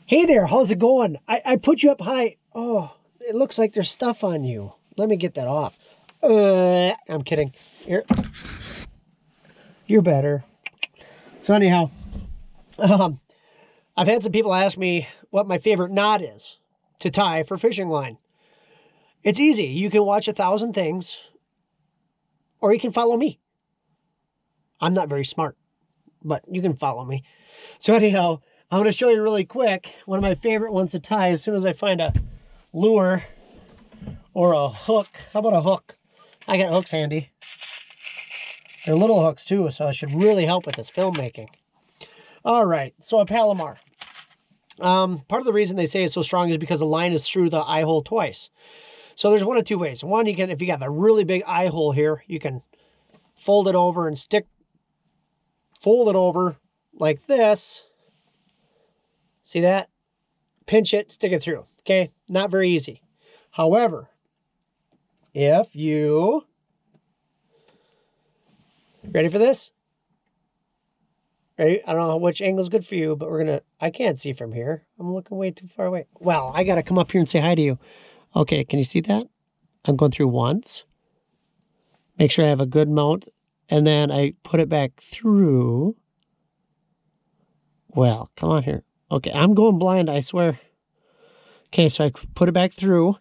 Hey there, how's it going? I put you up high. Oh, it looks like there's stuff on you. Let me get that off. I'm kidding. Here. You're better. So anyhow, I've had some people ask me what my favorite knot is to tie for fishing line. It's easy. You can watch 1,000 things, or you can follow me. I'm not very smart, but you can follow me. So anyhow, I'm going to show you really quick one of my favorite ones to tie as soon as I find a lure or a hook. How about a hook? I got hooks handy. They're little hooks too, so it should really help with this filmmaking. All right, so a Palomar. Part of the reason they say it's so strong is because the line is through the eye hole twice. So there's one of two ways. One, you can, if you got a really big eye hole here, you can fold it over and fold it over like this. See that? Pinch it, stick it through. Okay, not very easy. However, if you, ready for this? Ready? I don't know which angle is good for you, but I can't see from here. I'm looking way too far away. Well, I got to come up here and say hi to you. Okay, can you see that? I'm going through once. Make sure I have a good mount, and then I put it back through. Well, come on here. Okay, I'm going blind, I swear. Okay, so I put it back through.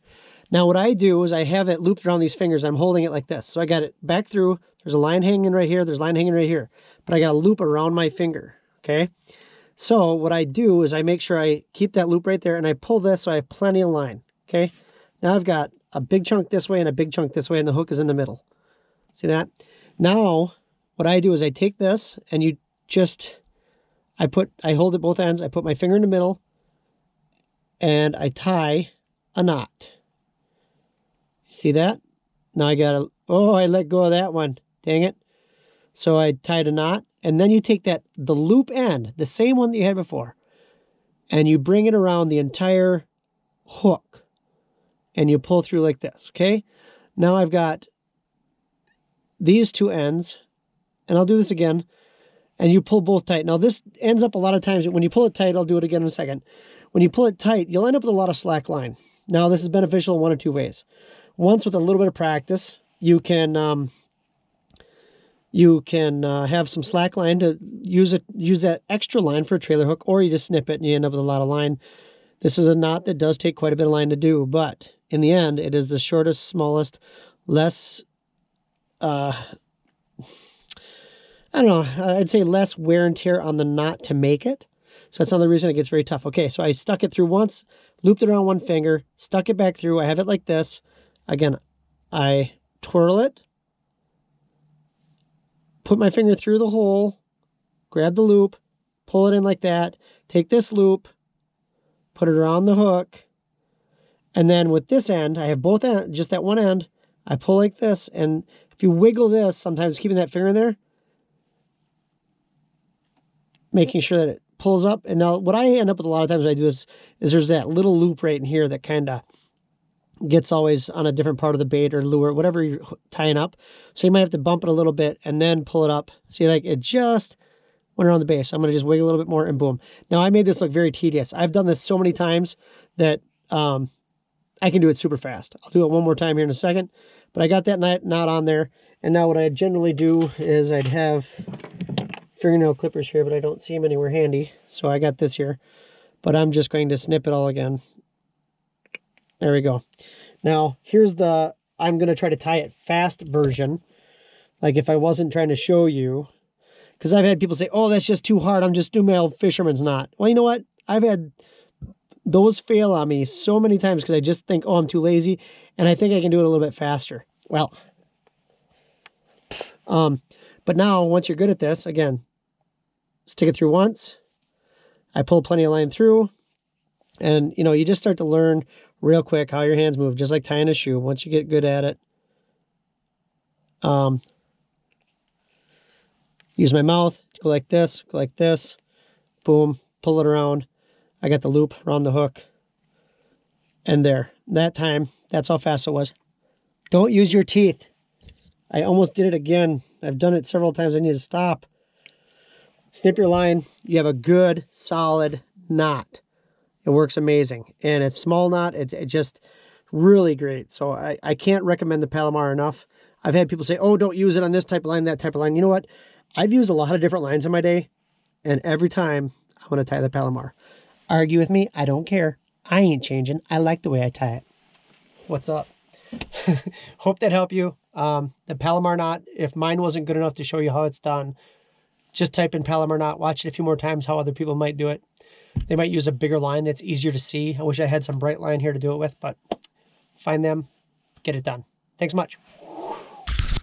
Now what I do is I have it looped around these fingers. I'm holding it like this. So I got it back through. There's a line hanging right here. There's a line hanging right here. But I got a loop around my finger, okay? So what I do is I make sure I keep that loop right there, and I pull this so I have plenty of line, okay? Now I've got a big chunk this way and a big chunk this way, and the hook is in the middle. See that? Now what I do is I take this, and I hold it both ends. I put my finger in the middle, and I tie a knot. See that? Now I let go of that one. Dang it. So I tied a knot, and then you take the loop end, the same one that you had before, and you bring it around the entire hook, and you pull through like this, okay? Now I've got these two ends, and I'll do this again, and you pull both tight. Now this ends up a lot of times, when you pull it tight, I'll do it again in a second. When you pull it tight, you'll end up with a lot of slack line. Now this is beneficial in one of two ways. Once, with a little bit of practice, you can have some slack line to use that extra line for a trailer hook, or you just snip it and you end up with a lot of line. This is a knot that does take quite a bit of line to do, but in the end, it is the shortest, smallest, less, I don't know, I'd say less wear and tear on the knot to make it. So that's another reason it gets very tough. Okay, so I stuck it through once, looped it around one finger, stuck it back through. I have it like this. Again, I twirl it, put my finger through the hole, grab the loop, pull it in like that, take this loop, put it around the hook, and then with this end, I have both ends, just that one end, I pull like this, and if you wiggle this, sometimes keeping that finger in there, making sure that it pulls up. And now what I end up with a lot of times when I do this is there's that little loop right in here that kind of gets always on a different part of the bait or lure, whatever you're tying up. So you might have to bump it a little bit and then pull it up. See, like it just went around the base. I'm going to just wiggle a little bit more and boom. Now I made this look very tedious. I've done this so many times that I can do it super fast. I'll do it one more time here in a second, but I got that knot on there. And now what I generally do is I'd have fingernail clippers here, but I don't see them anywhere handy. So I got this here, but I'm just going to snip it all again. There we go. Now, here's I'm going to try to tie it fast version. Like if I wasn't trying to show you. Because I've had people say, oh, that's just too hard. I'm just doing my old fisherman's knot. Well, you know what? I've had those fail on me so many times because I just think, oh, I'm too lazy. And I think I can do it a little bit faster. Well, but now, once you're good at this, again, stick it through once. I pull plenty of line through. And, you know, you just start to learn real quick how your hands move, just like tying a shoe. Once you get good at it, use my mouth, go like this, boom, pull it around. I got the loop around the hook, and there. That time, that's how fast it was. Don't use your teeth. I almost did it again. I've done it several times. I need to stop. Snip your line. You have a good, solid knot. It works amazing. And it's small knot. It's just really great. So I can't recommend the Palomar enough. I've had people say, oh, don't use it on this type of line, that type of line. You know what? I've used a lot of different lines in my day, and every time I'm going to tie the Palomar. Argue with me? I don't care. I ain't changing. I like the way I tie it. What's up? Hope that helped you. The Palomar knot, if mine wasn't good enough to show you how it's done, just type in Palomar knot, watch it a few more times how other people might do it. They might use a bigger line that's easier to see. I wish I had some bright line here to do it with, but find them, get it done. Thanks much.